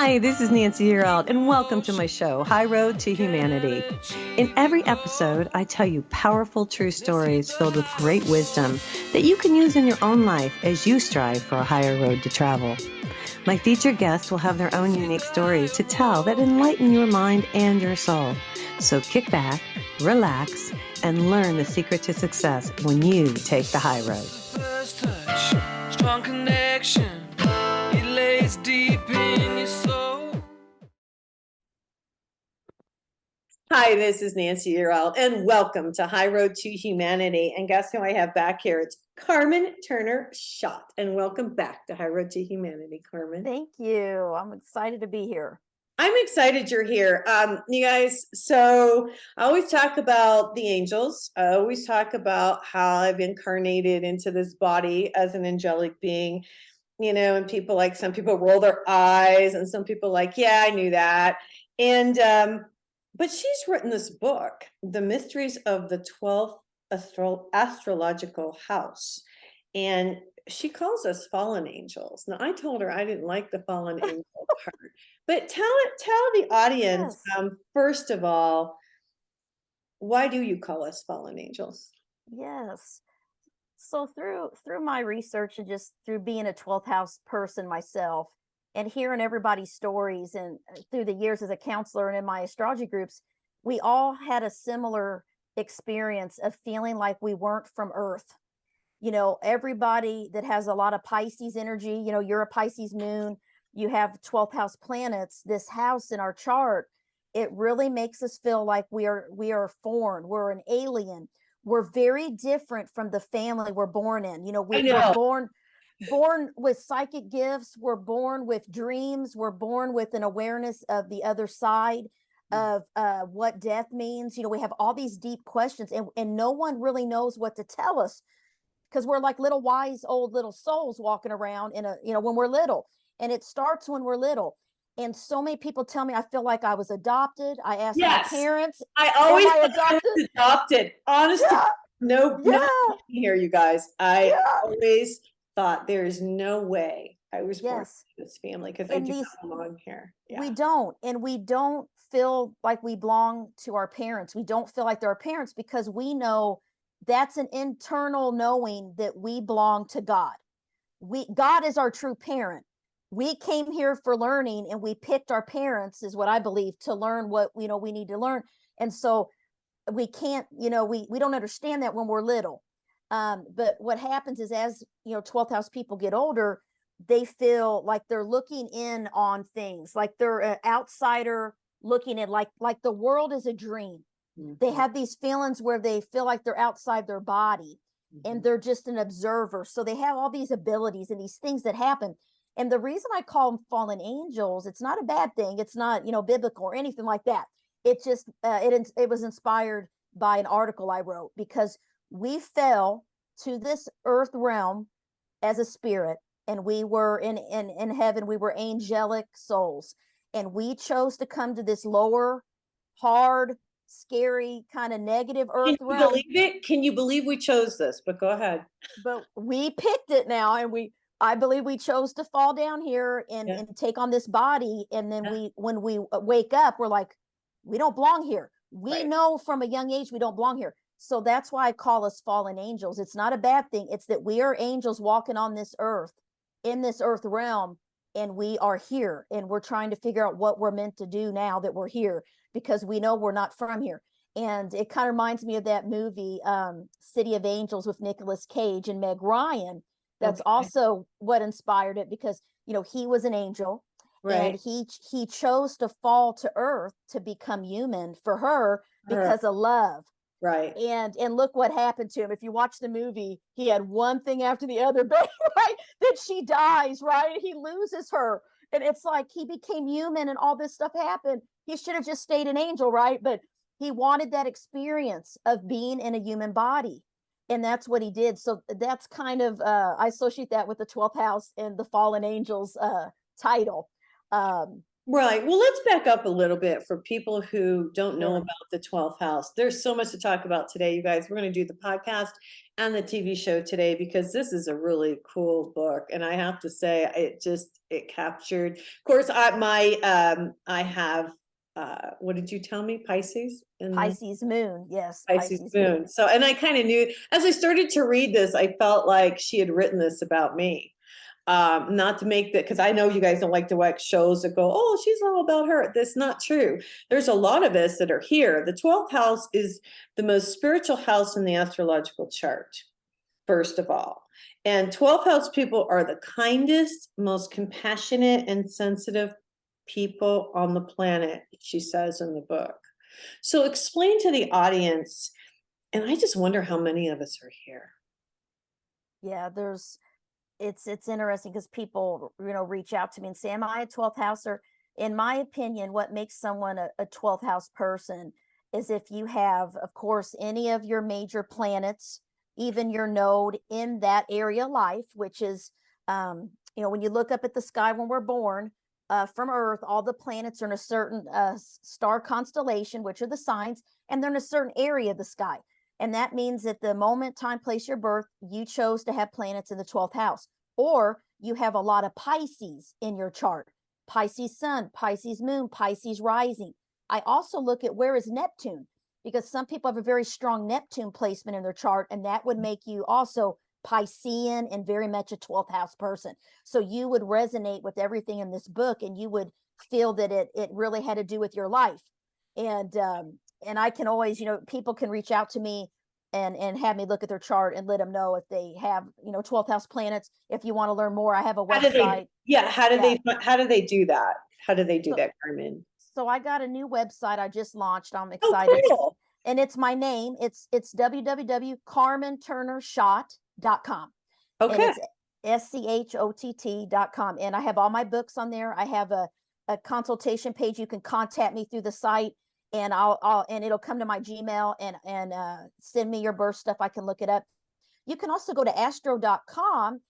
Hi, this is Nancy Yearout, and welcome to my show, High Road to Humanity. In every episode, I tell you powerful true stories filled with great wisdom that you can use in your own life as you strive for a higher road to travel. My featured guests will have their own unique stories to tell that enlighten your mind and your soul. So kick back, relax, and learn the secret to success when you take the high road. First touch, strong connection, it lays deep in your soul. Hi, this is Nancy Yearout, and welcome to High Road to Humanity. And guess who I have back here? It's Carmen Turner Schott, and welcome back to High Road to Humanity, Carmen. Thank you. I'm excited to be here. I'm excited you're here. You guys, so I always talk about the angels. I always talk about how I've incarnated into this body as an angelic being, you know, and some people roll their eyes, and some people yeah, I knew that. And, but she's written this book, The Mysteries of the 12th Astrological House. And she calls us fallen angels. Now, I told her I didn't like the fallen angel part, but tell the audience, Yes. first of all, why do you call us fallen angels? Yes. So through my research and just through being a 12th house person myself and hearing everybody's stories and through the years as a counselor and in my astrology groups, we all had a similar experience of feeling like we weren't from Earth. You know, everybody that has a lot of Pisces energy, you know, you're a Pisces moon, you have 12th house planets, this house in our chart, it really makes us feel like we are foreign, we're an alien. We're very different from the family we're born in. You know, we're born with psychic gifts, we're born with dreams, we're born with an awareness of the other side of what death means. You know, we have all these deep questions, and no one really knows what to tell us, because we're like little wise old little souls walking around when we're little, and it starts when we're little. And so many people tell me I feel like I was adopted. I asked my parents, I always am I thought I was adopted. Honestly, Yeah. no Yeah. here, you guys. I Yeah. always thought there is no way I was born Yes. in this family, because I And do these not belong here. Yeah. we don't feel like we belong to our parents. We don't feel like they're our parents, because we know that's an internal knowing that we belong to God. God is our true parent. We came here for learning, and we picked our parents, is what I believe, to learn what we need to learn. And so we can't, we don't understand that when we're little. But what happens is, as 12th house people get older, they feel like they're looking in on things, like they're an outsider looking at, like the world is a dream. Mm-hmm. They have these feelings where they feel like they're outside their body, Mm-hmm. and they're just an observer. So they have all these abilities and these things that happen. And the reason I call them fallen angels, it's not a bad thing. It's not, biblical or anything like that. It just, it was inspired by an article I wrote, because we fell to this earth realm as a spirit, and we were in heaven, we were angelic souls, and we chose to come to this lower, hard, scary, kind of negative earth realm. Believe it? Can you believe we chose this? But go ahead. But we picked it now, and I believe we chose to fall down here and take on this body. And then when we wake up, we're like, we don't belong here. We know from a young age we don't belong here. So that's why I call us fallen angels. It's not a bad thing. It's that we are angels walking on this earth, in this earth realm, and we are here, and we're trying to figure out what we're meant to do now that we're here, because we know we're not from here. And it kind of reminds me of that movie, City of Angels, with Nicolas Cage and Meg Ryan. That's also what inspired it, because, he was an angel, and he chose to fall to earth to become human for her because of love. Right. And look what happened to him. If you watch the movie, he had one thing after the other, right? That she dies, right? He loses her. And it's like he became human and all this stuff happened. He should have just stayed an angel, right? But he wanted that experience of being in a human body. And that's what he did. So that's kind of, I associate that with the 12th house and the fallen angels title. Right. Well, let's back up a little bit for people who don't know about the 12th house. There's so much to talk about today, you guys. We're going to do the podcast and the TV show today, because this is a really cool book, and I have to say it captured. Of course, I have what did you tell me? Pisces in Pisces moon. Yes. Pisces moon. So, and I kind of knew as I started to read this, I felt like she had written this about me. Not to make that, because I know you guys don't like to watch shows that go, oh, she's all about her. That's not true. There's a lot of us that are here. The 12th house is the most spiritual house in the astrological chart, first of all. And 12th house people are the kindest, most compassionate, and sensitive people on the planet, she says in the book. So explain to the audience, and I just wonder how many of us are here. Yeah, it's interesting because people, reach out to me and say, am I a 12th houser? In my opinion, what makes someone a 12th house person is if you have, of course, any of your major planets, even your node in that area of life, which is, when you look up at the sky when we're born, from Earth, all the planets are in a certain star constellation, which are the signs, and they're in a certain area of the sky. And that means that the moment, time, place, your birth, you chose to have planets in the 12th house, or you have a lot of Pisces in your chart. Pisces sun, Pisces moon, Pisces rising. I also look at where is Neptune, because some people have a very strong Neptune placement in their chart, and that would make you also Piscean and very much a 12th house person. So you would resonate with everything in this book, and you would feel that it really had to do with your life. And I can always, people can reach out to me and have me look at their chart and let them know if they have, 12th house planets. If you want to learn more, I have a website. How do they do that? How do they do that, Carmen? So I got a new website I just launched. I'm excited. Oh, cool. And it's my name. It's www.carmenturnerschott.com. Okay. And it's schott.com. And I have all my books on there. I have a consultation page. You can contact me through the site, and and it'll come to my Gmail and send me your birth stuff. I can look it up. You can also go to astro.com,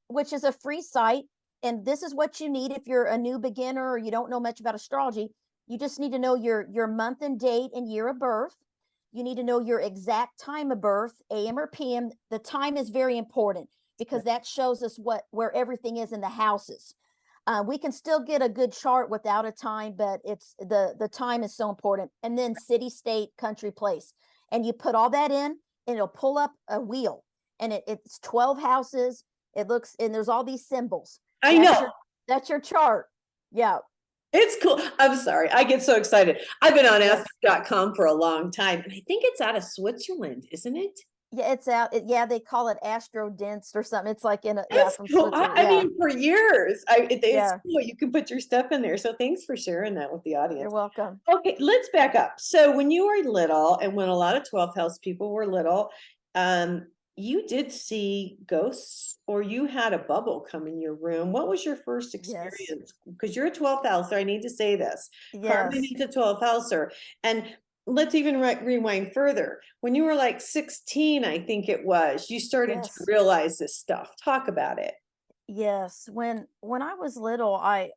which is a free site. And this is what you need if you're a new beginner or you don't know much about astrology. You just need to know your month and date and year of birth. You need to know your exact time of birth, AM or PM. The time is very important because that shows us where everything is in the houses. We can still get a good chart without a time, but it's the time is so important. And then city, state, country, place. And you put all that in, and it'll pull up a wheel. And it's 12 houses. It looks, and there's all these symbols. I know. That's your chart. Yeah. It's cool. I'm sorry. I get so excited. I've been on astro.com for a long time, and I think it's out of Switzerland, isn't it? Yeah, it's out. They call it Astrodensed or something. It's like from cool. Switzerland. I mean, for years, it's cool. You can put your stuff in there. So thanks for sharing that with the audience. You're welcome. Okay, let's back up. So when you were little, and when a lot of 12th house people were little, you did see ghosts, or you had a bubble come in your room. What was your first experience? Because you're a 12th houser. I need to say this. Yes. Carmen is a 12th houser. And let's even rewind further. When you were like 16, I think it was, you started to realize this stuff. Talk about it. Yes. When I was little, I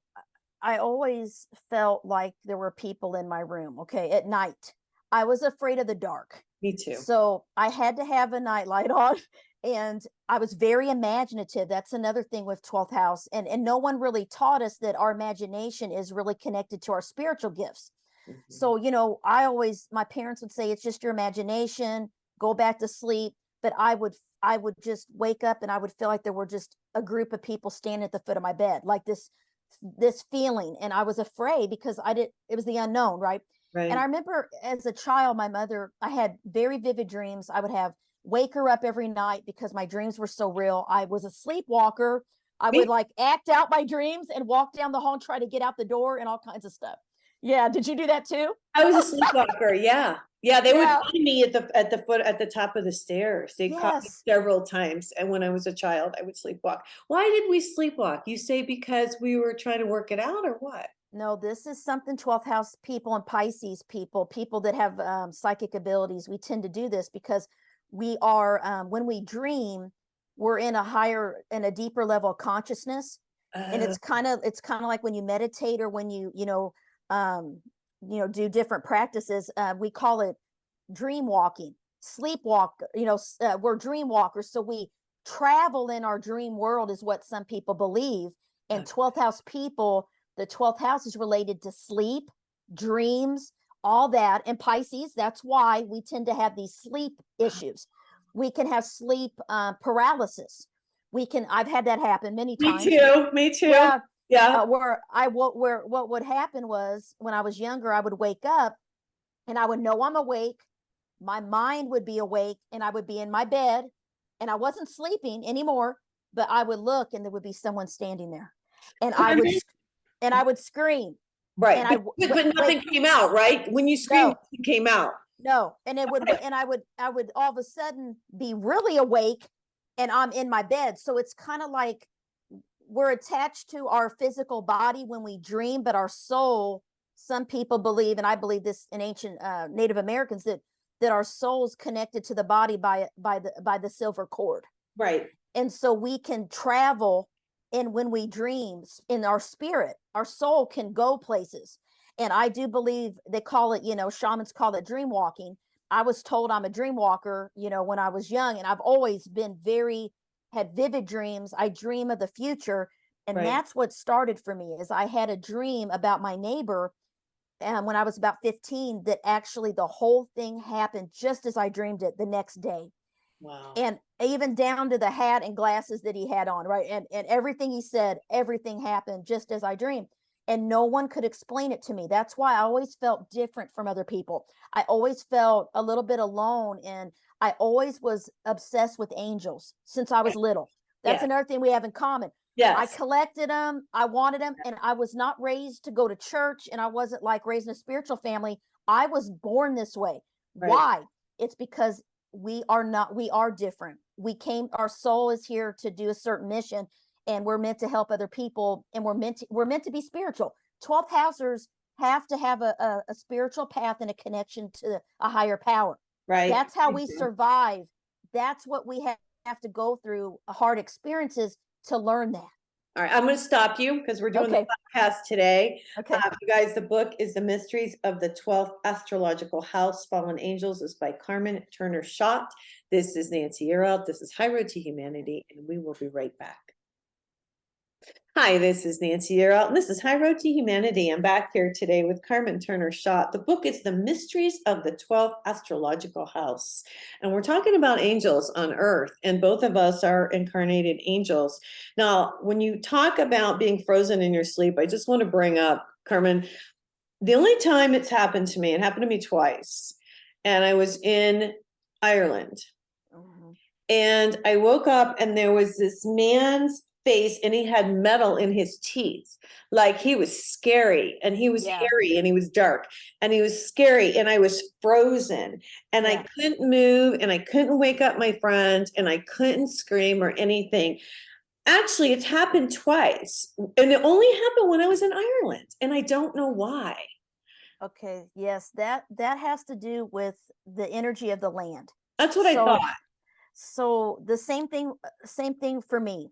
always felt like there were people in my room. Okay. At night, I was afraid of the dark. Me too. So I had to have a nightlight on, and I was very imaginative. That's another thing with 12th house. And no one really taught us that our imagination is really connected to our spiritual gifts. Mm-hmm. So, my parents would say, it's just your imagination, go back to sleep. But I would just wake up, and I would feel like there were just a group of people standing at the foot of my bed, like this feeling. And I was afraid because it was the unknown, right? Right. And I remember as a child, I had very vivid dreams. I would wake her up every night because my dreams were so real. I was a sleepwalker. I would act out my dreams and walk down the hall and try to get out the door and all kinds of stuff. Yeah. Did you do that too? I was a sleepwalker. Yeah. Yeah. They would find me at the top of the stairs. They caught me several times. And when I was a child, I would sleepwalk. Why did we sleepwalk? You say because we were trying to work it out, or what? No, this is something 12th house people and Pisces people that have psychic abilities. We tend to do this because we are, when we dream, we're in a deeper level of consciousness. And it's kind of like when you meditate, or when you do different practices. We call it dream walking. sleepwalk, we're dream walkers. So we travel in our dream world is what some people believe. And 12th house people, the 12th house is related to sleep, dreams, all that. And Pisces, that's why we tend to have these sleep issues. We can have sleep paralysis. I've had that happen many times. Me too. Yeah. Yeah. What would happen was when I was younger, I would wake up and I would know I'm awake. My mind would be awake and I would be in my bed and I wasn't sleeping anymore, but I would look and there would be someone standing there and I would scream. Right. And but nothing came out, right? When you screamed, it came out. No. And I would all of a sudden be really awake and I'm in my bed. So it's kind of like we're attached to our physical body when we dream, but our soul, some people believe, and I believe this in ancient Native Americans, that our soul's connected to the body by the silver cord. Right. And so we can travel, and when we dream in our spirit, our soul can go places. And I do believe they call it, shamans call it dream walking. I was told I'm a dream walker, when I was young, and I've always been had vivid dreams. I dream of the future. And that's what started for me is I had a dream about my neighbor when I was about 15, that actually the whole thing happened just as I dreamed it the next day. Wow. And even down to the hat and glasses that he had on, right? And everything he said, everything happened just as I dreamed. And no one could explain it to me. That's why I always felt different from other people. I always felt a little bit alone. And I always was obsessed with angels since I was little. That's another thing we have in common. Yes. I collected them. I wanted them. And I was not raised to go to church. And I wasn't like raised in a spiritual family. I was born this way. Right. Why? It's because we are different. Our soul is here to do a certain mission, and we're meant to help other people. And we're meant to be spiritual. 12th housers have to have a spiritual path and a connection to a higher power. Right. That's how we survive. That's what we have to go through hard experiences to learn that. All right, I'm going to stop you because we're doing the podcast today. Okay. You guys, the book is The Mysteries of the 12th Astrological House, Fallen Angels. Is by Carmen Turner Schott. This is Nancy Yearout. This is High Road to Humanity, and we will be right back. Hi, this is Nancy Yearout, and this is High Road to Humanity. I'm back here today with Carmen Turner Schott. The book is The Mysteries of the 12th Astrological House, and we're talking about angels on Earth, and both of us are incarnated angels. Now, when you talk about being frozen in your sleep, I just want to bring up, Carmen, the only time it's happened to me, it happened to me twice, and I was in Ireland, and I woke up, and there was this man's face, and he had metal in his teeth. Like, he was scary, and he was hairy, and he was dark, and he was scary, and I was frozen, and I couldn't move, and I couldn't wake up my friend, and I couldn't scream or anything. Actually, it's happened twice, and it only happened when I was in Ireland, and I don't know why. Okay, yes, that has to do with the energy of the land. That's what I thought. So the same thing for me.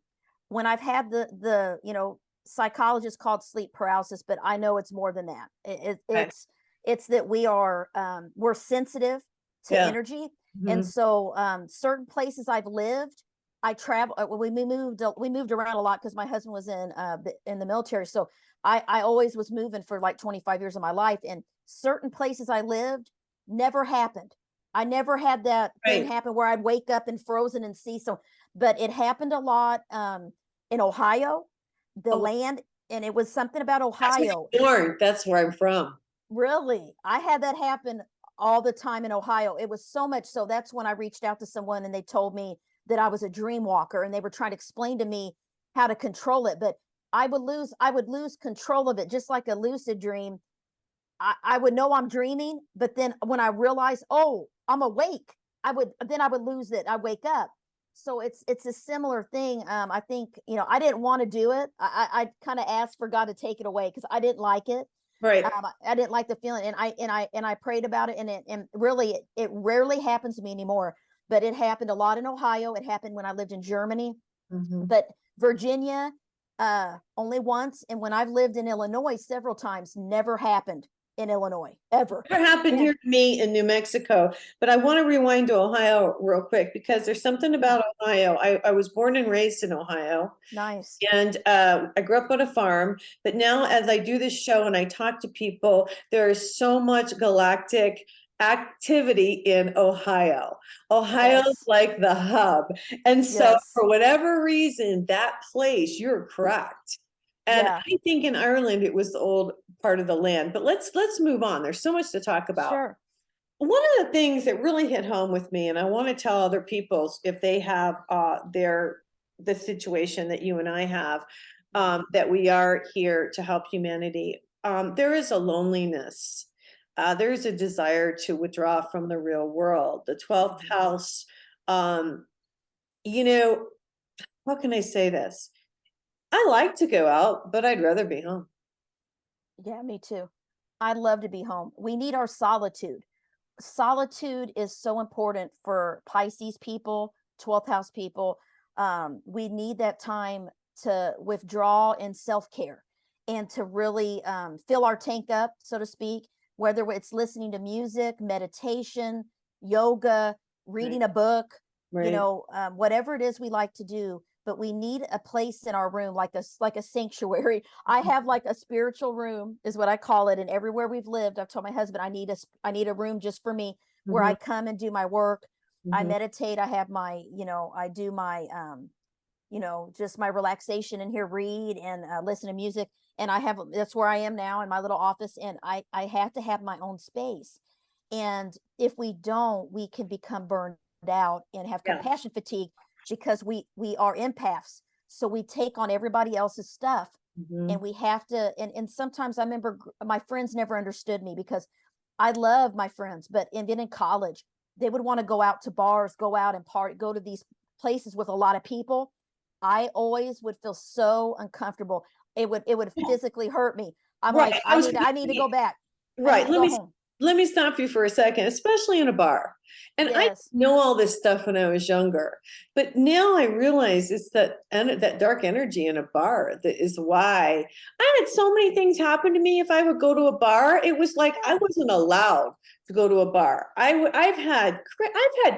When I've had the psychologists called sleep paralysis, but I know it's more than that. It's that we're sensitive to energy. And so certain places I've lived, I travel. We moved around a lot because my husband was in the military. So I always was moving for like 25 years of my life, and certain places I lived never happened. I never had that thing happen where I'd wake up and frozen and see. So, but it happened a lot in Ohio, the land, and it was something about Ohio. That's where I'm from. Really? I had that happen all the time in Ohio. It was so much so that's when I reached out to someone and they told me that I was a dream walker, and they were trying to explain to me how to control it. But I would lose control of it, just like a lucid dream. I would know I'm dreaming, but then when I realize, oh, I'm awake, I would lose it. I wake up. So it's a similar thing. I think, I didn't want to do it. I kind of asked for God to take it away because I didn't like it. Right. I didn't like the feeling, and I prayed about it, and really it rarely happens to me anymore. But it happened a lot in Ohio. It happened when I lived in Germany, but Virginia only once, and when I've lived in Illinois several times, never happened in Illinois, ever. Never happened And- here to me in New Mexico, but I want to rewind to Ohio real quick because there's something about Ohio. I was born and raised in Ohio. Nice. And I grew up on a farm, but now as I do this show and I talk to people, there is so much galactic activity in Ohio. Ohio's Yes. like the hub. And so Yes. for whatever reason, that place, you're correct. And Yeah. I think in Ireland it was the old part of the land. But let's move on. There's so much to talk about. Sure. One of the things that really hit home with me, and I want to tell other people if they have the situation that you and I have, that we are here to help humanity. There is a loneliness. There is a desire to withdraw from the real world. The 12th house, you know, how can I say this? I like to go out, but I'd rather be home. Yeah, me too. I'd love to be home. We need our solitude. Solitude is so important for Pisces people, 12th house people. We need that time to withdraw and self-care and to really fill our tank up, so to speak, whether it's listening to music, meditation, yoga, reading a book, Right. whatever it is we like to do. But we need a place in our room, like a sanctuary. I have like a spiritual room is what I call it. And everywhere we've lived, I've told my husband, I need a room just for me where I come and do my work. I meditate. I have my, I do my, just my relaxation in here, read and listen to music. And that's where I am now in my little office. And I have to have my own space. And if we don't, we can become burned out and have compassion fatigue, because we are empaths. So we take on everybody else's stuff, and we have to, and sometimes I remember my friends never understood me, because I love my friends, but in college, they would want to go out to bars, go out and party, go to these places with a lot of people. I always would feel so uncomfortable. It would physically hurt me. I'm Right. like, I need to go back. Right. I need to go home. Let me stop you for a second, especially in a bar. And I Yes. know all this stuff when I was younger, but now I realize it's that dark energy in a bar that is why I had so many things happen to me. If I would go to a bar, it was like I wasn't allowed to go to a bar. I've had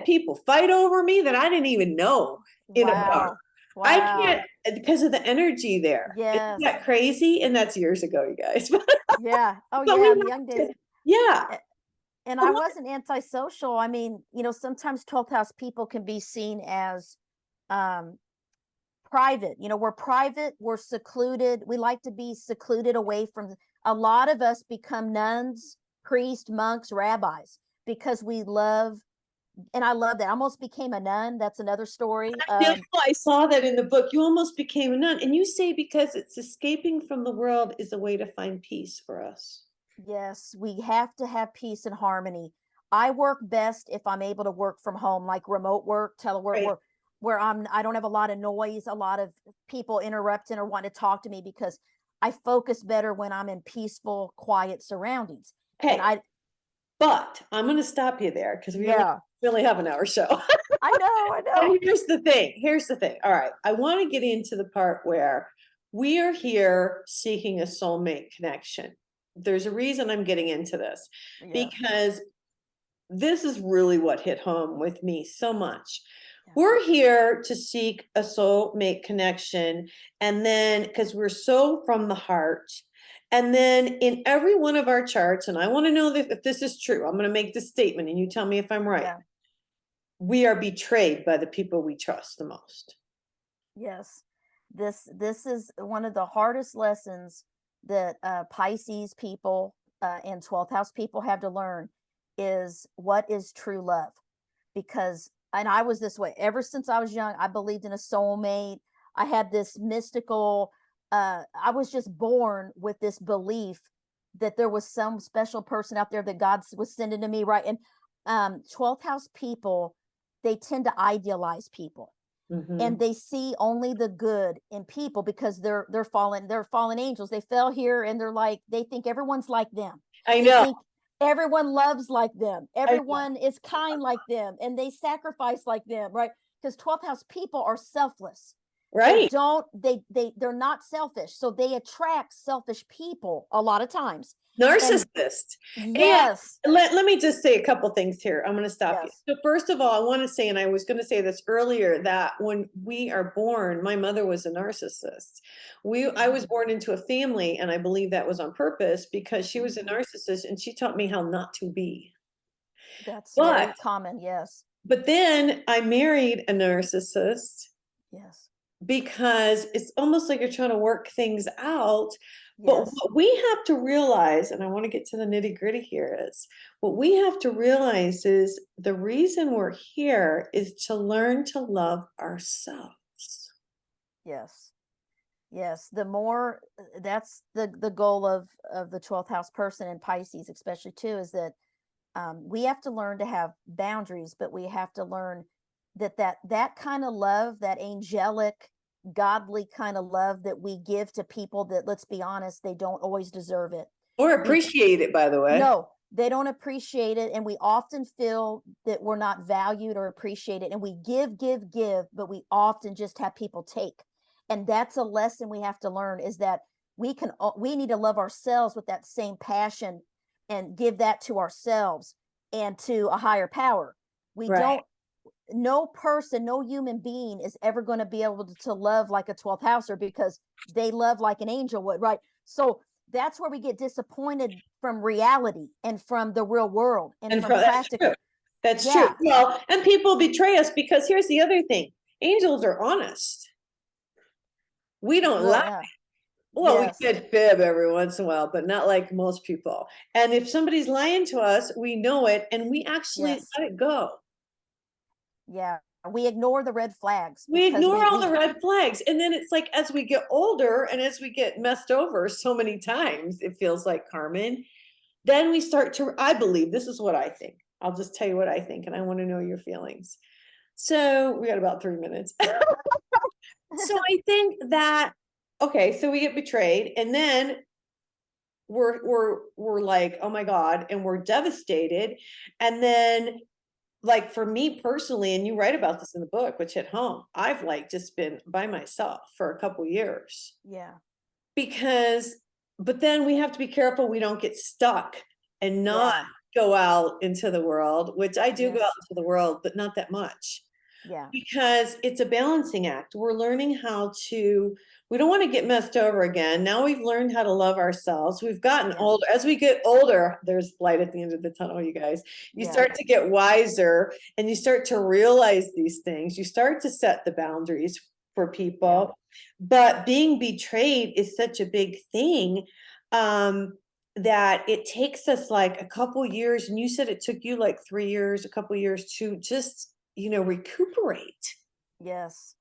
people fight over me that I didn't even know in a bar. Wow. I can't, because of the energy there. Yes. Isn't that crazy? And that's years ago, you guys. Yeah. Oh But yeah, we the have young days. Yeah. And But I what- wasn't antisocial. I mean, sometimes 12th house people can be seen as private. We're private, we're secluded. We like to be secluded away from, a lot of us become nuns, priests, monks, rabbis, because we love, and I love that. I almost became a nun. That's another story. Yeah, I saw that in the book. You almost became a nun. And you say because it's escaping from the world is a way to find peace for us. Yes, we have to have peace and harmony. I work best if I'm able to work from home, like remote work, telework, Right. where I don't have a lot of noise, a lot of people interrupting or wanting to talk to me, because I focus better when I'm in peaceful, quiet surroundings. Okay. And But I'm going to stop you there because we really have an hour show. I know. And here's the thing. All right. I want to get into the part where we are here seeking a soulmate connection. There's a reason I'm getting into this, because this is really what hit home with me so much. We're here to seek a soulmate connection. And then, because we're so from the heart. And then in every one of our charts, and I want to know if this is true, I'm going to make this statement and you tell me if I'm right. Yeah. We are betrayed by the people we trust the most. Yes. This is one of the hardest lessons that Pisces people and 12th house people have to learn, is what is true love. Because, and I was this way ever since I was young. I believed in a soulmate. I had this mystical, I was just born with this belief that there was some special person out there that God was sending to me, right? And 12th house people, they tend to idealize people. And they see only the good in people, because they're fallen angels. They fell here, and they think everyone's like them. I They know. think everyone loves like them. Everyone is kind like them, and they sacrifice like them, right? Because 12th house people are selfless. Right. They're not selfish. So they attract selfish people a lot of times. And Narcissist. yes. And let me just say a couple things here. I'm going to stop you. Yes. So first of all, I want to say, and I was going to say this earlier, that when we are born, my mother was a narcissist. I was born into a family, and I believe that was on purpose because she was a narcissist and she taught me how not to be. That's very But common. Yes. then I married a narcissist Yes. because it's almost like you're trying to work things out. But Yes. what we have to realize, and I want to get to the nitty gritty here, is what we have to realize is the reason we're here is to learn to love ourselves. Yes. Yes. The more that's the goal of the 12th house person and Pisces, especially too, is that we have to learn to have boundaries, but we have to learn that kind of love, that angelic, godly kind of love that we give to people that, let's be honest, they don't always deserve it. Or appreciate it, by the way. No, they don't appreciate it. And we often feel that we're not valued or appreciated. And we give, but we often just have people take. And that's a lesson we have to learn, is that we need to love ourselves with that same passion and give that to ourselves and to a higher power. No person, no human being is ever going to be able to love like a 12th houser, because they love like an angel would, right? So that's where we get disappointed from reality and from the real world and from practical. That's true. Well, and people betray us because here's the other thing. Angels are honest. We don't lie. Yeah. Well, we could fib every once in a while, but not like most people. And if somebody's lying to us, we know it, and we actually let it go. Yeah, we ignore the red flags. We ignore all the red flags. And then it's like, as we get older and as we get messed over so many times, it feels like, Carmen, then we start to, I believe, this is what I think. I'll just tell you what I think, and I want to know your feelings. So we got about 3 minutes. So I think that, okay, so we get betrayed, and then we're like, oh my God, and we're devastated. And then, like, for me personally, and you write about this in the book, which hit home, I've like just been by myself for a couple years. Yeah. But then we have to be careful we don't get stuck and not go out into the world, which I do go out into the world, but not that much. Yeah. Because it's a balancing act. We're learning how to, we don't want to get messed over again. Now we've learned how to love ourselves. We've gotten older. As we get older, there's light at the end of the tunnel, you guys. You start to get wiser and you start to realize these things. You start to set the boundaries for people. But being betrayed is such a big thing that it takes us like a couple years. And you said it took you like 3 years, a couple years to just, recuperate. Yes.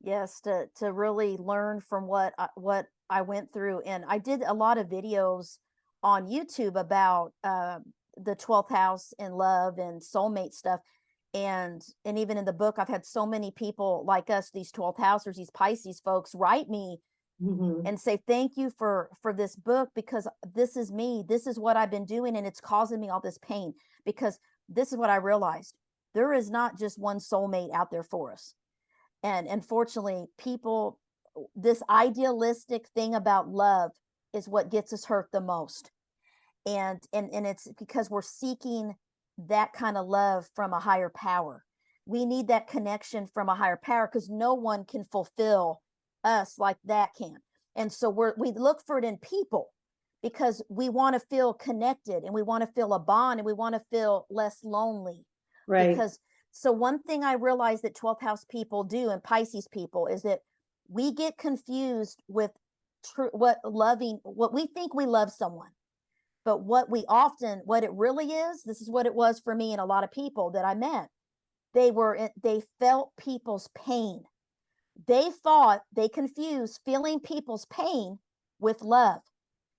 To really learn from what I went through. And I did a lot of videos on YouTube about the 12th house and love and soulmate stuff. And even in the book, I've had so many people like us, these 12th housers, these Pisces folks, write me and say, thank you for this book, because this is me. This is what I've been doing. And it's causing me all this pain, because this is what I realized. There is not just one soulmate out there for us. And unfortunately, people, this idealistic thing about love is what gets us hurt the most. And it's because we're seeking that kind of love from a higher power. We need that connection from a higher power, because no one can fulfill us like that can. And so we look for it in people, because we want to feel connected and we want to feel a bond and we want to feel less lonely. Right. So one thing I realize that 12th house people do, and Pisces people, is that we get confused with what we think we love someone, but what it really is, this is what it was for me and a lot of people that I met. They felt people's pain. They confused feeling people's pain with love.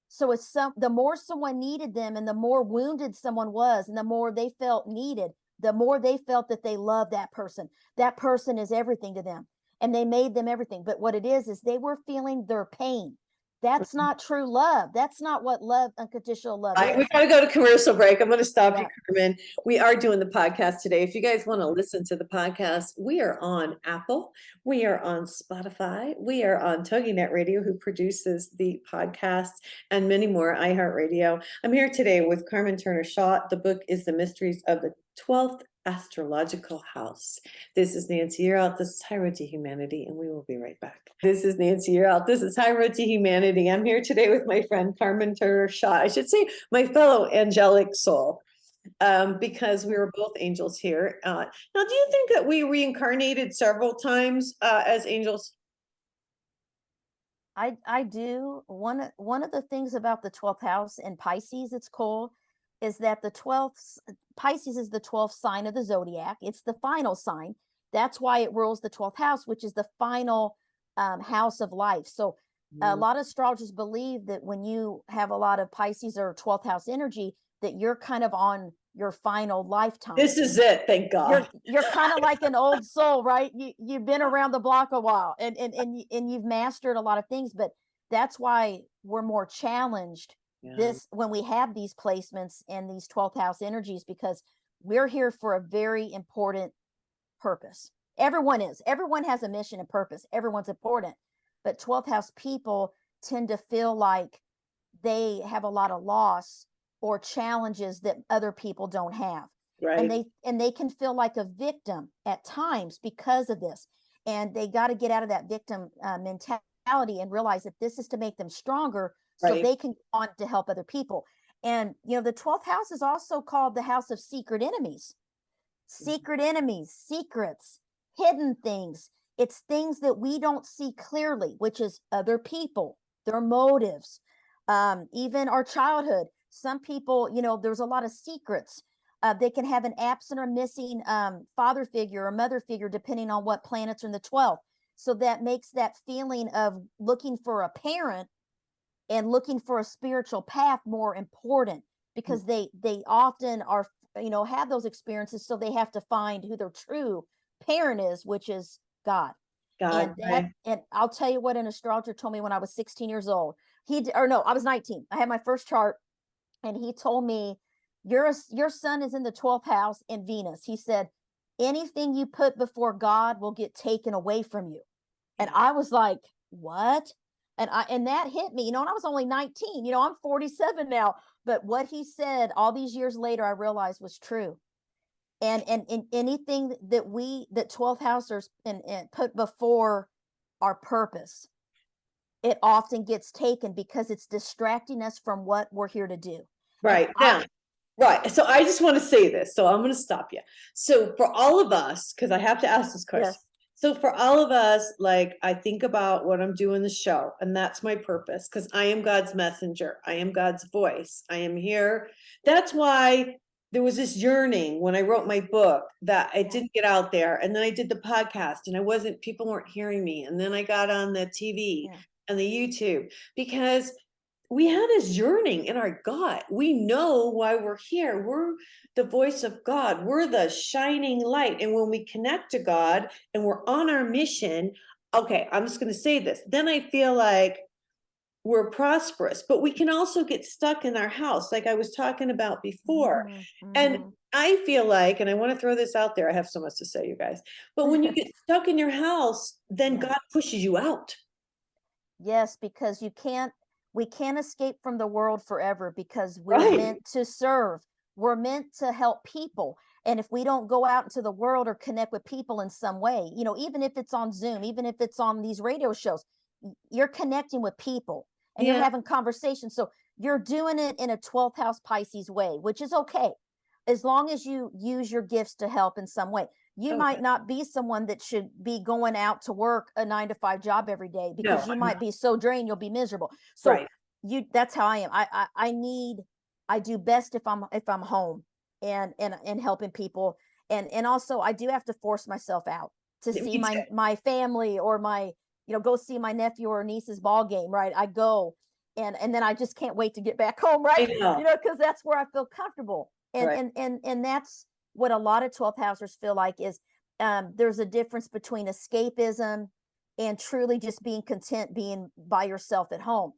So the more someone needed them and the more wounded someone was and the more they felt needed, the more they felt that they loved that person. That person is everything to them and they made them everything. But what it is they were feeling their pain. That's not true love. That's not what love, unconditional love We is. got to go to commercial break. I'm going to stop you, Yeah. Carmen. We are doing the podcast today. If you guys want to listen to the podcast, we are on Apple. We are on Spotify. We are on TogiNet Radio, who produces the podcast, and many more, iHeartRadio. I'm here today with Carmen Turner Schott. The book is The Mysteries of the 12th Astrological House. This is Nancy. You're out. This is High Road to Humanity, and we will be right back. This is Nancy. You're out. This is High Road to Humanity. I'm here today with my friend Carmen Turner Schott. I should say my fellow angelic soul, because we were both angels here. Now, do you think that we reincarnated several times as angels? I do. One of the things about the 12th house and Pisces, it's cool, is that the 12th Pisces is the 12th sign of the zodiac. It's the final sign. That's why it rules the 12th house, which is the final house of life. So a lot of astrologers believe that when you have a lot of Pisces or 12th house energy, that you're kind of on your final lifetime. This is it, thank God. You're kind of like an old soul, right? You've been around the block a while, and you've mastered a lot of things, but that's why we're more challenged when we have these placements and these 12th house energies, because we're here for a very important purpose. Everyone has a mission and purpose. Everyone's important, but 12th house people tend to feel like they have a lot of loss or challenges that other people don't have. Right. And they can feel like a victim at times because of this. And they got to get out of that victim mentality and realize that this is to make them stronger, so they can go on to help other people. And, the 12th house is also called the house of secret enemies. Secret enemies, secrets, hidden things. It's things that we don't see clearly, which is other people, their motives, even our childhood. Some people, there's a lot of secrets. They can have an absent or missing father figure or mother figure, depending on what planets are in the 12th. So that makes that feeling of looking for a parent and looking for a spiritual path more important, because they often are, have those experiences. So they have to find who their true parent is, which is God. And I'll tell you what an astrologer told me when I was 16 years old. I was 19. I had my first chart, and he told me, your sun is in the 12th house in Venus. He said, anything you put before God will get taken away from you. And I was like, what? And that hit me, and I was only 19, I'm 47 now, but what he said all these years later, I realized was true. And anything that 12th housers and put before our purpose, it often gets taken because it's distracting us from what we're here to do. Right. Now, right. So I just want to say this. So I'm going to stop you. So for all of us, because I have to ask this question. Yes. So for all of us, like, I think about what I'm doing the show, and that's my purpose, because I am God's messenger. I am God's voice. I am here. That's why there was this yearning when I wrote my book that I didn't get out there. And then I did the podcast, and people weren't hearing me. And then I got on the TV and the YouTube, because we have this yearning in our gut. We know why we're here. We're the voice of God. We're the shining light. And when we connect to God and we're on our mission, okay, I'm just going to say this, then I feel like we're prosperous, but we can also get stuck in our house, like I was talking about before. And I feel like, and I want to throw this out there, I have so much to say, you guys, but when you get stuck in your house, then God pushes you out. Yes, because we can't escape from the world forever, because we're meant to serve. We're meant to help people. And if we don't go out into the world or connect with people in some way, even if it's on Zoom, even if it's on these radio shows, you're connecting with people and you're having conversations. So you're doing it in a 12th house Pisces way, which is okay, as long as you use your gifts to help in some way. You might not be someone that should be going out to work a 9-to-5 job every day, because you might be so drained, you'll be miserable. So that's how I am. I do best if I'm home and helping people. And also I do have to force myself out to see my family, or go see my nephew or niece's ball game. Right. I go and then I just can't wait to get back home. Right. Because that's where I feel comfortable. And that's what a lot of 12th housers feel like is there's a difference between escapism and truly just being content being by yourself at home.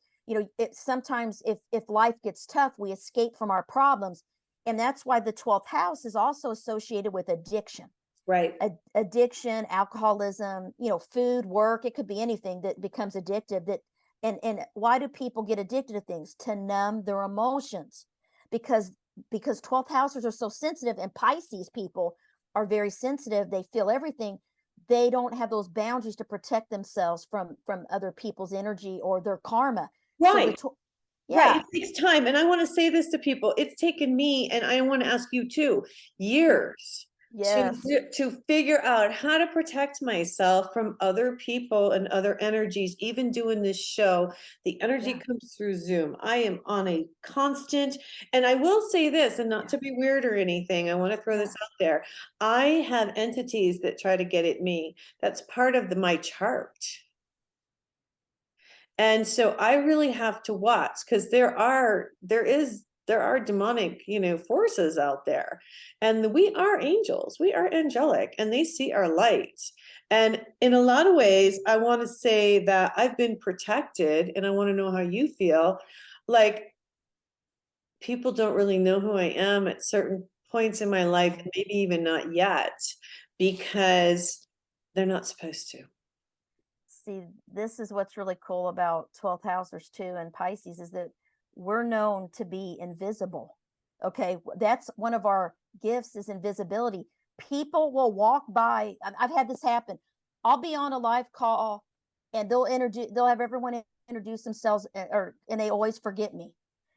sometimes if life gets tough, we escape from our problems. And that's why the 12th house is also associated with addiction. Right. Addiction, alcoholism, food, work, it could be anything that becomes addictive. And why do people get addicted to things? To numb their emotions, because 12th housers are so sensitive, and Pisces people are very sensitive. They feel everything. They don't have those boundaries to protect themselves from other people's energy or their karma. Right. Yeah. Right. It takes time. And I want to say this to people. It's taken me, and I want to ask you too, years Yes. to figure out how to protect myself from other people and other energies. Even doing this show, the energy comes through Zoom. I am on a constant, and I will say this, and not to be weird or anything, I want to throw this out there. I have entities that try to get at me. That's part of my chart. And so I really have to watch, because there are demonic, forces out there, and we are angels, we are angelic, and they see our light. And in a lot of ways, I want to say that I've been protected, and I want to know how you feel. Like, people don't really know who I am at certain points in my life, and maybe even not yet, because they're not supposed to. See, this is what's really cool about 12th housers too, and Pisces, is that we're known to be invisible. Okay, that's one of our gifts, is invisibility. People will walk by. I've had this happen. I'll be on a live call, and they'll have everyone introduce themselves, and they always forget me.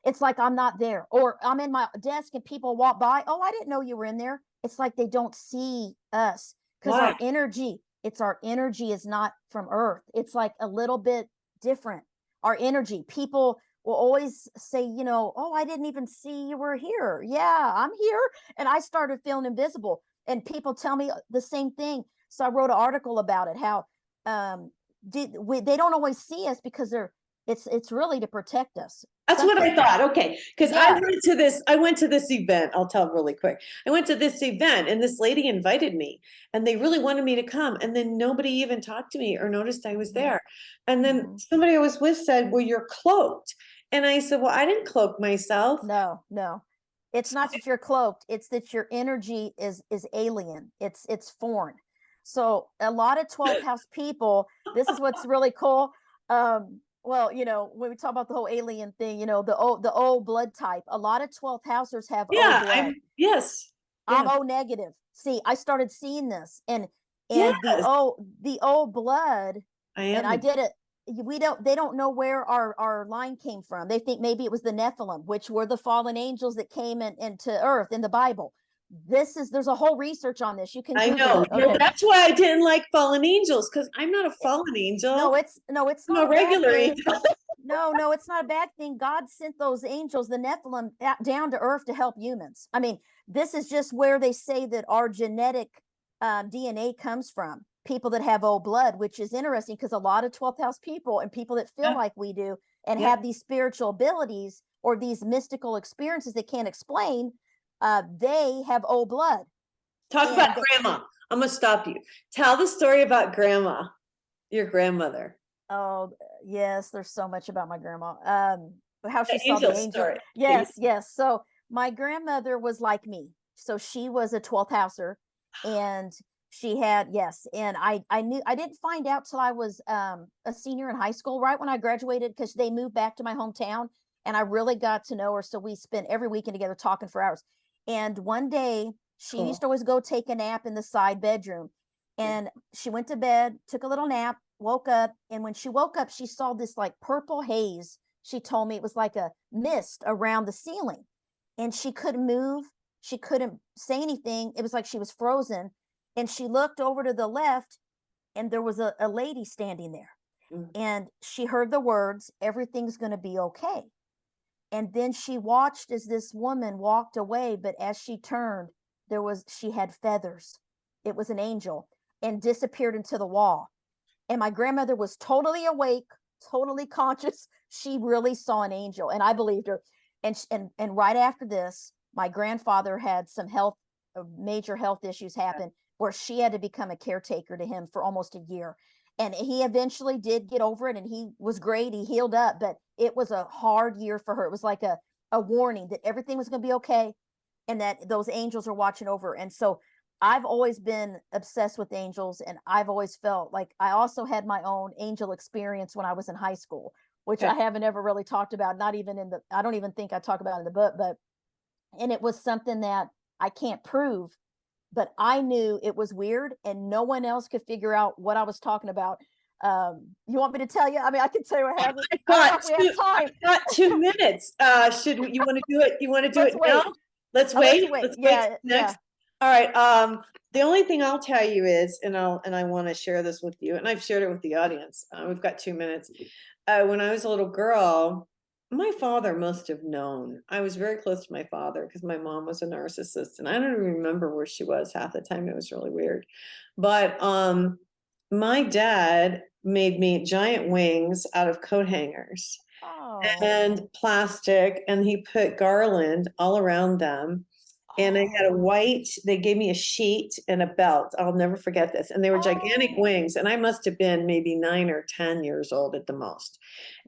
It's like I'm not there, or I'm in my desk and people walk by. Oh, I didn't know you were in there. It's like they don't see us, because our energy is not from Earth. It's like a little bit different. Our energy, people will always say, oh, I didn't even see you were here. Yeah, I'm here. And I started feeling invisible, and people tell me the same thing. So I wrote an article about it, how they don't always see us, because it's really to protect us. That's what I thought. Okay. Because I went to this event. I'll tell really quick. I went to this event, and this lady invited me, and they really wanted me to come. And then nobody even talked to me or noticed I was there. And then somebody I was with said, well, you're cloaked. And I said, well, I didn't cloak myself. No. It's not that you're cloaked. It's that your energy is alien. It's foreign. So a lot of 12th house people, this is what's really cool. Well, when we talk about the whole alien thing, the O blood type, a lot of 12th housers have O blood. I'm O negative. See, I started seeing this, and the O blood, and I did it. They don't know where our line came from. They think maybe it was the Nephilim, which were the fallen angels that came into Earth in the Bible. There's a whole research on this. You can Google it. Okay. That's why I didn't like fallen angels, because I'm not a fallen angel. No, it's not a regular angel. No, it's not a bad thing. God sent those angels, the Nephilim, down to Earth to help humans. I mean, this is just where they say that our genetic DNA comes from. People that have O blood, which is interesting, because a lot of 12th house people and people that feel like we do and have these spiritual abilities or these mystical experiences they can't explain, they have O blood. Talk about grandma. I'm going to stop you. Tell the story about grandma, your grandmother. Oh, yes. There's so much about my grandma. How she saw the angel. Story. Yes. So my grandmother was like me. So she was a 12th houser, and she had, and I didn't find out till I was a senior in high school, right when I graduated, because they moved back to my hometown, and I really got to know her. So we spent every weekend together talking for hours. And one day she used to always go take a nap in the side bedroom, and she went to bed, took a little nap, woke up. And when she woke up, she saw this like purple haze. She told me it was like a mist around the ceiling, and she couldn't move. She couldn't say anything. It was like she was frozen. And she looked over to the left, and there was a lady standing there. And she heard the words, everything's going to be okay. And then she watched as this woman walked away. But as she turned, she had feathers. It was an angel, and disappeared into the wall. And my grandmother was totally awake, totally conscious. She really saw an angel, and I believed her. And right after this, my grandfather had some major health issues happen, where she had to become a caretaker to him for almost a year. And he eventually did get over it, and he was great. He healed up, but it was a hard year for her. It was like a warning that everything was going to be okay, and that those angels are watching over. And so I've always been obsessed with angels, and I've always felt like I also had my own angel experience when I was in high school, which I haven't ever really talked about, not even in the, I don't even think I talk about in the book, but, and it was something that I can't prove, but I knew it was weird and no one else could figure out what I was talking about. You want me to tell you? I mean, I can tell you what happened. I don't know if we have time. I've got 2 minutes. You want to do it? You want to do Let's it wait. now? Let's wait. Let's wait Yeah, next. yeah. All right. The only thing I'll tell you is, and I want to share this with you, and I've shared it with the audience. We've got 2 minutes. When I was a little girl, my father must have known. I was very close to my father because my mom was a narcissist, and I don't even remember where she was half the time. It was really weird. But my dad made me giant wings out of coat hangers and plastic, and he put garland all around them. And I had a white, they gave me a sheet and a belt. I'll never forget this. And they were gigantic wings. And I must have been maybe 9 or 10 years old at the most.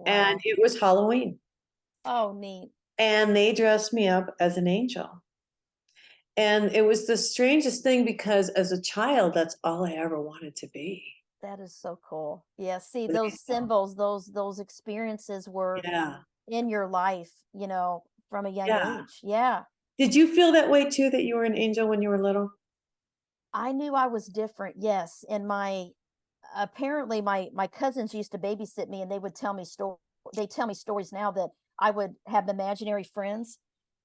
And it was Halloween. Oh, neat. And they dressed me up as an angel. And it was the strangest thing because as a child, that's all I ever wanted to be. That is so cool. Yeah. See, those symbols, those experiences were in your life, you know, from a young age. Yeah. Did you feel that way too, that you were an angel when you were little? I knew I was different. Yes. And apparently my cousins used to babysit me, and they would tell me they tell me stories now that I would have imaginary friends,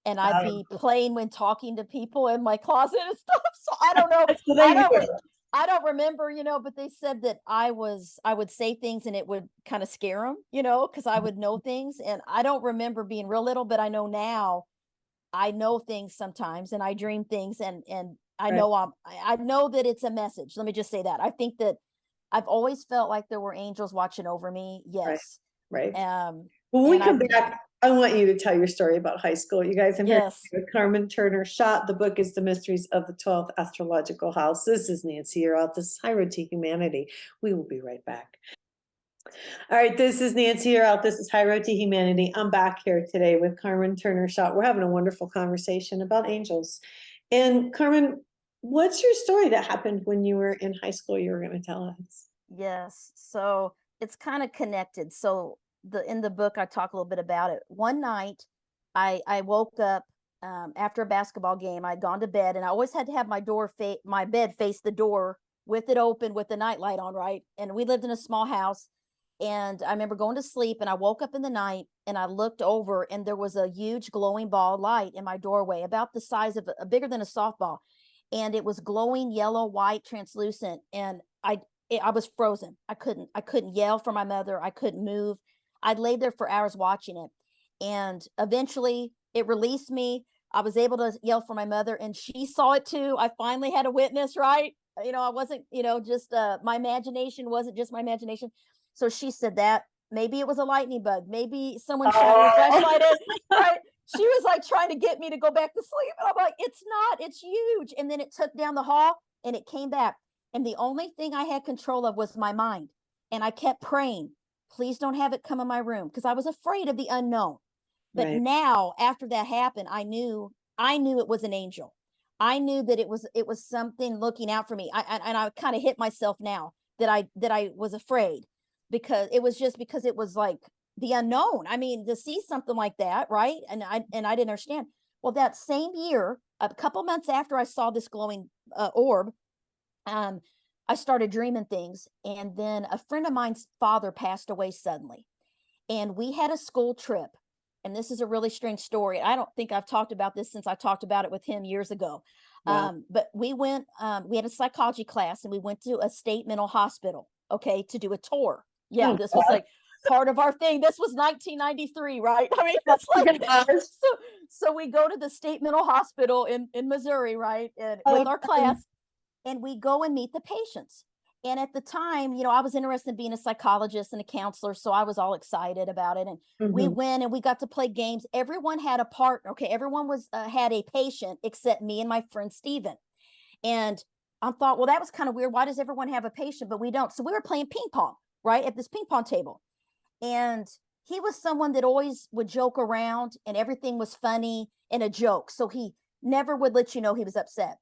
and I'd be playing when talking to people in my closet and stuff. So I don't know. I don't remember, you know, but they said that I would say things and it would kind of scare them, you know, because I would know things. And I don't remember being real little, but I know now I know things sometimes, and I dream things, and I know I know that it's a message. Let me just say that. I think that I've always felt like there were angels watching over me. Yes. Right. When we come back, I want you to tell your story about high school. You guys, I'm here with Carmen Turner Schott. The book is The Mysteries of the 12th Astrological House. This is Nancy Yearout. This is High Road to Humanity. We will be right back. All right, this is Nancy Yearout. This is High Road to Humanity. I'm back here today with Carmen Turner Schott. We're having a wonderful conversation about angels. And Carmen, what's your story that happened when you were in high school you were going to tell us? Yes. So it's kind of connected. So in the book I talk a little bit about it. One night I woke up after a basketball game. I'd gone to bed, and I always had to have my bed face the door with it open with the nightlight on, right? And we lived in a small house. And I remember going to sleep, and I woke up in the night, and I looked over, and there was a huge glowing ball of light in my doorway, about the size of bigger than a softball. And it was glowing yellow, white, translucent. And I was frozen. I couldn't yell for my mother. I couldn't move. I'd laid there for hours watching it. And eventually it released me. I was able to yell for my mother, and she saw it too. I finally had a witness, right? You know, I wasn't, you know, just my imagination wasn't just my imagination. So she said that maybe it was a lightning bug. Maybe someone shined a flashlight in, right? She was like trying to get me to go back to sleep. And I'm like, it's not, it's huge. And then it took down the hall, and it came back. And the only thing I had control of was my mind. And I kept praying, please don't have it come in my room, because I was afraid of the unknown. But now, after that happened, I knew it was an angel. I knew that it was something looking out for me. I kind of hit myself now that I was afraid, because it was like the unknown. I mean, to see something like that, right? And I didn't understand. Well, that same year, a couple months after I saw this glowing orb, I started dreaming things. And then a friend of mine's father passed away suddenly, and we had a school trip. And this is a really strange story. I don't think I've talked about this since I talked about it with him years ago. But we went, we had a psychology class, and we went to a state mental hospital, okay, to do a tour. Yeah, this was like part of our thing. This was 1993, right? I mean, it's like, so we go to the state mental hospital in Missouri, right? And with our class, and we go and meet the patients. And at the time, you know, I was interested in being a psychologist and a counselor, so I was all excited about it. And we went, and we got to play games. Everyone had a partner. Okay, everyone had a patient except me and my friend Steven. And I thought, well, that was kind of weird. Why does everyone have a patient, but we don't? So we were playing ping pong, right, at this ping pong table. And he was someone that always would joke around and everything was funny and a joke. So he never would let you know he was upset.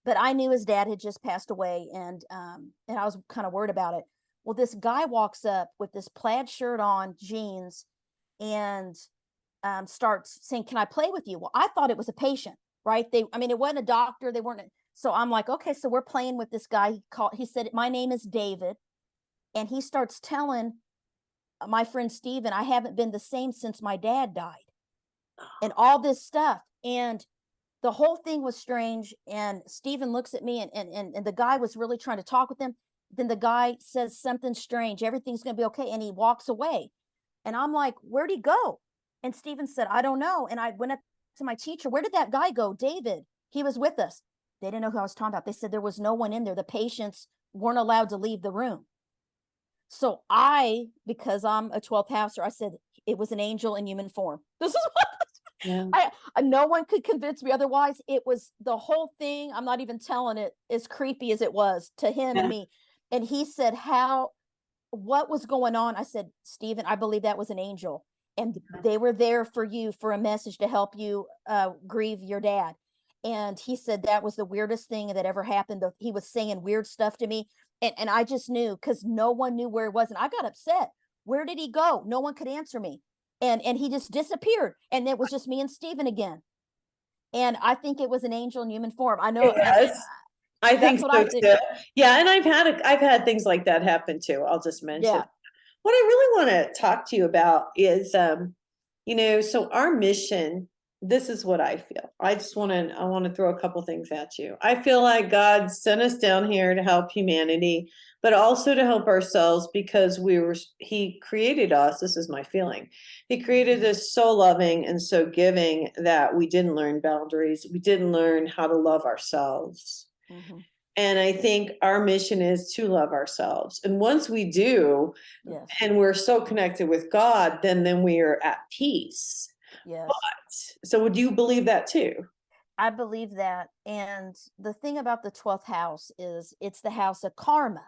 But I knew his dad had just passed away, and I was kind of worried about it. Well, this guy walks up with this plaid shirt on, jeans, and starts saying, "Can I play with you?" Well, I thought it was a patient, right? I mean, it wasn't a doctor. They weren't. So I'm like, okay, so we're playing with this guy. He said, "My name is David," and he starts telling my friend Steven, "I haven't been the same since my dad died," and all this stuff. And the whole thing was strange. And Steven looks at me, and the guy was really trying to talk with him. Then the guy says something strange. Everything's going to be okay. And he walks away. And I'm like, where'd he go? And Steven said, I don't know. And I went up to my teacher. Where did that guy go? David. He was with us. They didn't know who I was talking about. They said there was no one in there. The patients weren't allowed to leave the room. So because I'm a 12th houser, I said it was an angel in human form. This is what no one could convince me otherwise. It was the whole thing. I'm not even telling it, as creepy as it was to him and me. And he said, what was going on? I said, Steven, I believe that was an angel. And they were there for you, for a message to help you grieve your dad. And he said that was the weirdest thing that ever happened. He was saying weird stuff to me. And I just knew, because no one knew where he was. And I got upset. Where did he go? No one could answer me. And he just disappeared. And it was just me and Steven again. And I think it was an angel in human form. I know. I think so too. Yeah. And I've had things like that happen too. I'll just mention. Yeah. What I really want to talk to you about is, so our mission, this is what I feel. I want to throw a couple things at you. I feel like God sent us down here to help humanity, but also to help ourselves, because he created us. This is my feeling. He created us so loving and so giving that we didn't learn boundaries. We didn't learn how to love ourselves. Mm-hmm. And I think our mission is to love ourselves. And once we do, yes, and we're so connected with God, then we are at peace. Yes. But, so would you believe that too? I believe that. And the thing about the 12th house is it's the house of karma.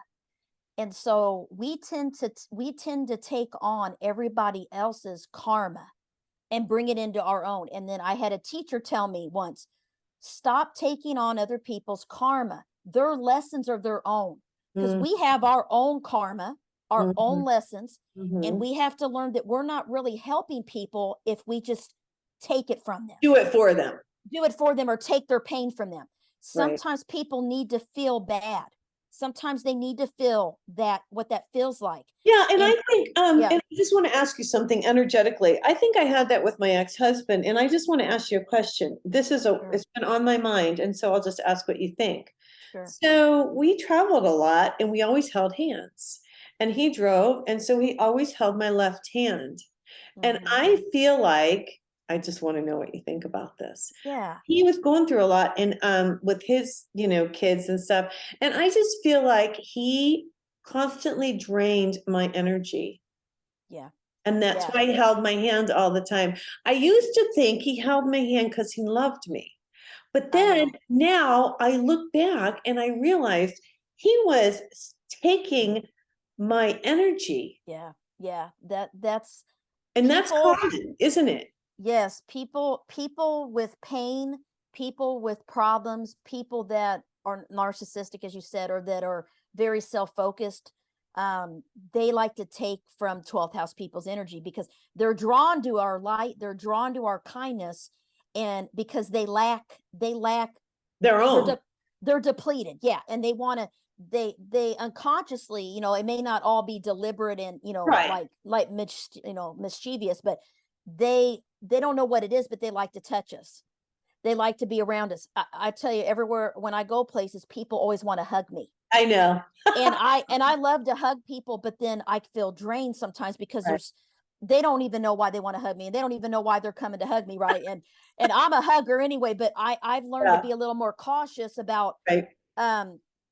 And so we tend to take on everybody else's karma and bring it into our own. And then I had a teacher tell me once, stop taking on other people's karma. Their lessons are their own, because we have our own karma, our own lessons, and we have to learn that we're not really helping people if we just take it from them. Do it for them or take their pain from them. Sometimes people need to feel bad. Sometimes they need to feel what that feels like. Yeah. And I think, and I just want to ask you something energetically. I think I had that with my ex-husband, and I just want to ask you a question. It's been on my mind. And so I'll just ask what you think. Sure. So we traveled a lot, and we always held hands, and he drove. And so he always held my left hand. And I feel like, I just want to know what you think about this. Yeah. He was going through a lot, and with his, kids and stuff. And I just feel like he constantly drained my energy. Yeah. And that's why he held my hand all the time. I used to think he held my hand because he loved me. But then now I look back and I realized he was taking my energy. Yeah. Yeah. That's common, isn't it? Yes. People with pain, people with problems, people that are narcissistic, as you said, or that are very self-focused. They like to take from 12th house people's energy, because they're drawn to our light. They're drawn to our kindness. And because they lack their own, they're depleted. Yeah. And they want to, they unconsciously, it may not all be deliberate and, right, like mischievous, but they don't know what it is, but they like to touch us. They like to be around us. I tell you, everywhere, when I go places, people always want to hug me. I know. and I love to hug people, but then I feel drained sometimes, because they don't even know why they want to hug me, and they don't even know why they're coming to hug me. Right. And I'm a hugger anyway, but I've learned to be a little more cautious about,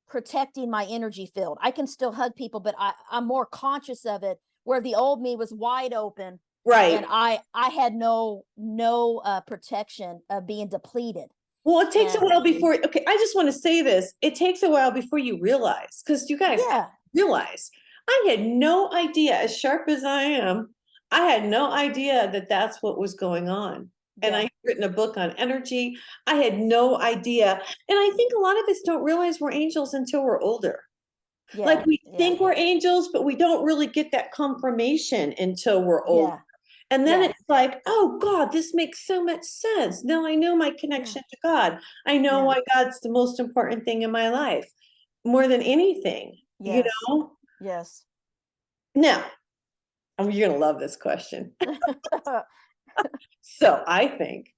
protecting my energy field. I can still hug people, but I'm more conscious of it, where the old me was wide open. Right. And I had no protection of being depleted. Well, it takes a while before, I just want to say this. It takes a while before you realize, because you guys realize, I had no idea, as sharp as I am, I had no idea that that's what was going on. And I Yeah. had written a book on energy. I had no idea. And I think a lot of us don't realize we're angels until we're older. Like Yeah. we Yeah. think we're angels, but we don't really get that confirmation until we're older. Yeah. And then Yeah. it's like, oh God, this makes so much sense. Now I know my Yeah. connection to God. I know Yeah. why God's the most important thing in my life, more than anything, you Yes. know? Yes. Now, you're gonna love this question. So I think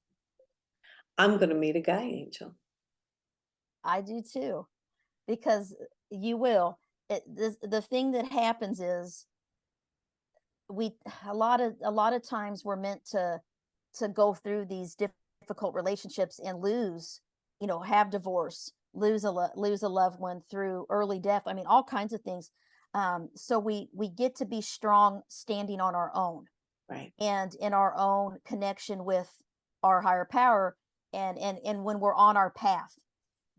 I'm gonna meet a guy angel. I do too, because you will. The thing that happens is we a lot of times we're meant to go through these difficult relationships and lose, have divorce, lose a loved one through early death. I mean, all kinds of things. So we get to be strong standing on our own Right. and in our own connection with our higher power, and when we're on our path.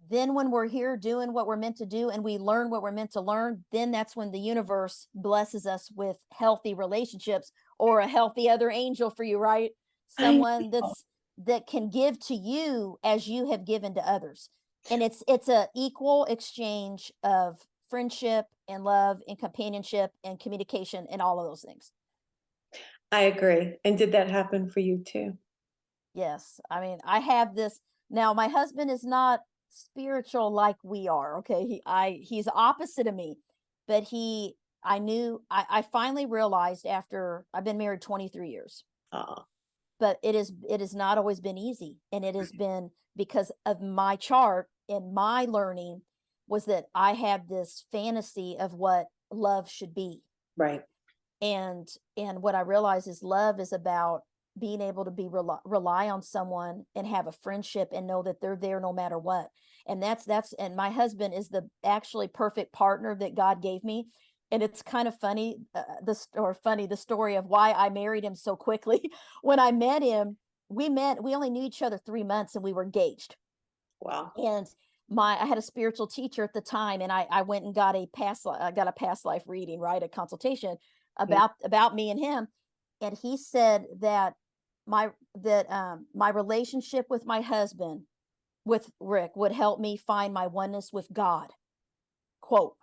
Then when we're here doing what we're meant to do and we learn what we're meant to learn, then that's when the universe blesses us with healthy relationships or a healthy other angel for you, right? I Someone know. that can give to you as you have given to others. And it's a equal exchange of friendship and love and companionship and communication and all of those things. I agree. And did that happen for you too? Yes. I mean, I have this now. My husband is not spiritual like we are. Okay. He's opposite of me, but I finally realized after I've been married 23 years, Oh, but it has not always been easy. And it has been because of my chart and my learning was that I have this fantasy of what love should be. right. And what I realize is love is about being able to rely on someone and have a friendship and know that they're there no matter what. And that's and my husband is the actually perfect partner that God gave me. And it's kind of funny, the story of why I married him so quickly. When I met him, we only knew each other 3 months and we were engaged. Wow. And I had a spiritual teacher at the time, and I went and got I got a past life reading, right, a consultation Yeah. about me and him. And he said that my relationship with my husband, with Rick, would help me find my oneness with God, quote.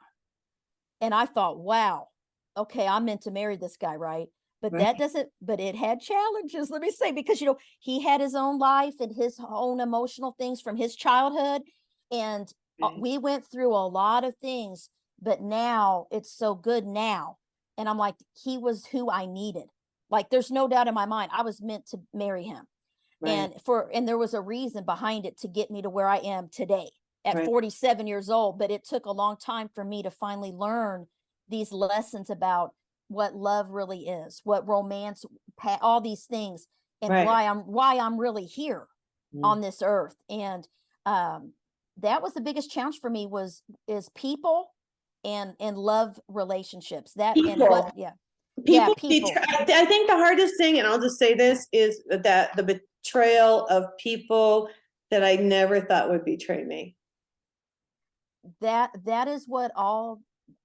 And I thought, wow, okay, I'm meant to marry this guy, right? But Right. but it had challenges, let me say, because, he had his own life and his own emotional things from his childhood. And Right. we went through a lot of things, but now it's so good now. And I'm like, he was who I needed. Like, there's no doubt in my mind, I was meant to marry him. Right. And there was a reason behind it to get me to where I am today at Right. 47 years old, but it took a long time for me to finally learn these lessons about what love really is, what romance, all these things, and Right. why I'm really here Mm. on this earth. And that was the biggest challenge for me is people and love relationships. That and People. what yeah. Yeah, People people. I think the hardest thing, and I'll just say this, is that the betrayal of people that I never thought would betray me. That is what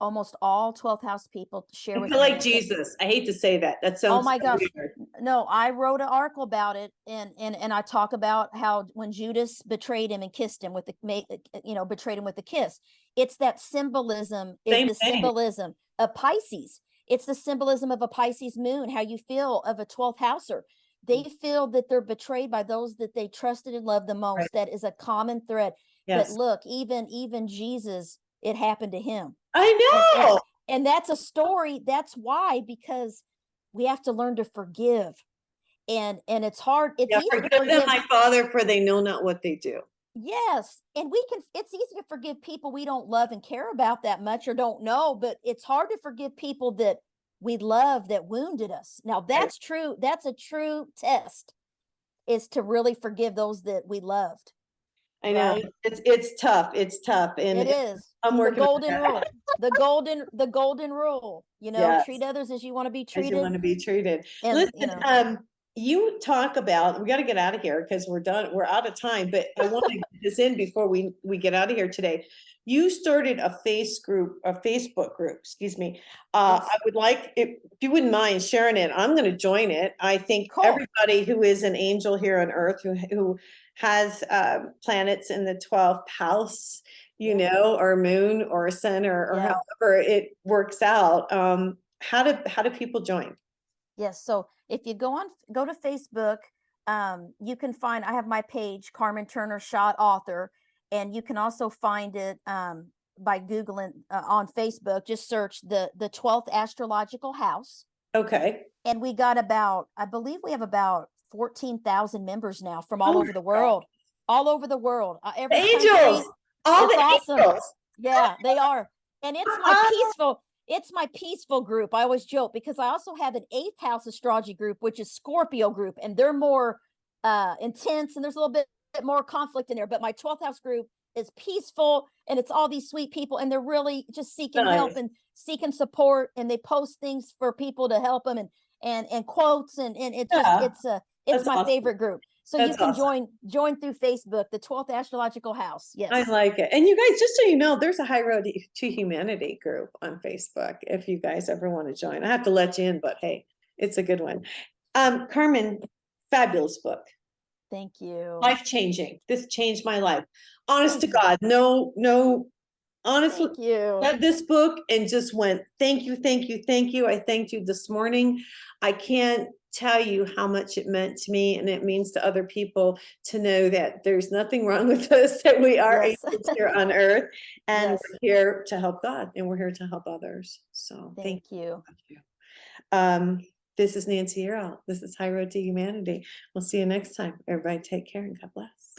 almost all 12th house people share I with feel like me. Jesus. I hate to say that. That Oh sounds my so gosh. weird. No, I wrote an article about it, and I talk about how when Judas betrayed him and kissed him with betrayed him with the kiss. It's that symbolism is Same the thing. symbolism of Pisces. It's the symbolism of a Pisces moon, how you feel of a 12th houser. They feel that they're betrayed by those that they trusted and loved the Right. most. That is a common thread. But Yes. look, even Jesus, it happened to him. And I and know. and that's a story. That's why, because we have to learn to forgive. And it's hard. It's Yeah, easy to forgive them, forgive. my Father, for they know not what they do. Yes. And it's easy to forgive people we don't love and care about that much or don't know, but it's hard to forgive people that we love that wounded us. Now Right. that's true. That's a true test, is to really forgive those that we loved. I know. Right. It's tough. It's tough. It And is I'm the working on golden that. rule. The golden rule, Yes. treat others as you want to be As you treated. want to be treated. And Listen, you talk about, we got to get out of here because we're done. We're out of time, but I want to get this in before we get out of here today. You started a Facebook group, excuse me. Yes. I would like, if you wouldn't mind sharing it, I'm going to join it. I think Cool. everybody who is an angel here on earth, who has planets in the 12th house, you know, or moon or sun or Yeah. however it works out. How do people join? Yes. So if you go to Facebook, you can find, I have my page, Carmen Turner Schott author, and you can also find it by Googling on Facebook. Just search the 12th astrological house. Okay. And we got I believe we have about 14,000 members now from all over the world. All over the world. Every angels. country. All It's the awesome. angels. Yeah, they are. And it's my peaceful group. I always joke because I also have an 8th house astrology group, which is Scorpio group, and they're more intense, and there's a little bit more conflict in there. But my 12th house group is peaceful, and it's all these sweet people, and they're really just seeking help and seeking support, and they post things for people to help them and quotes, and it's just it's my favorite group. So you can join through Facebook, the 12th astrological house. Yes. I like it. And you guys, just so you know, there's a High Road to Humanity group on Facebook if you guys ever want to join. I have to let you in, but hey, it's a good one. Carmen, fabulous book. Thank you. Life-changing. This changed my life. Honest to God, no, honestly, Thank you. read this book and just went, thank you, thank you, thank you. I thanked you this morning. I can't tell you how much it meant to me, and it means to other people to know that there's nothing wrong with us, that we are angels here on earth, and we're here to help God, and we're here to help others. So thank you. This is Nancy Earl. This is High Road to Humanity. We'll see you next time. Everybody take care and God bless.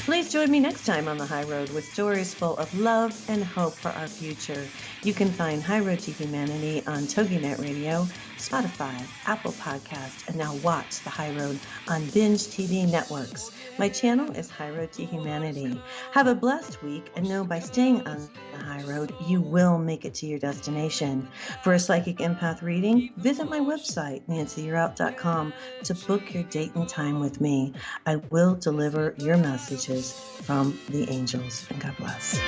Please join me next time on the High Road with stories full of love and hope for our future. You can find High Road to Humanity on TogiNet Radio, Spotify, Apple Podcasts, and now watch the High Road on Binge TV networks. My channel is High Road to Humanity. Have a blessed week, and know by staying on the High Road, you will make it to your destination. For a psychic empath reading, visit my website, nancyyearout.com, to book your date and time with me. I will deliver your messages from the angels, and God bless.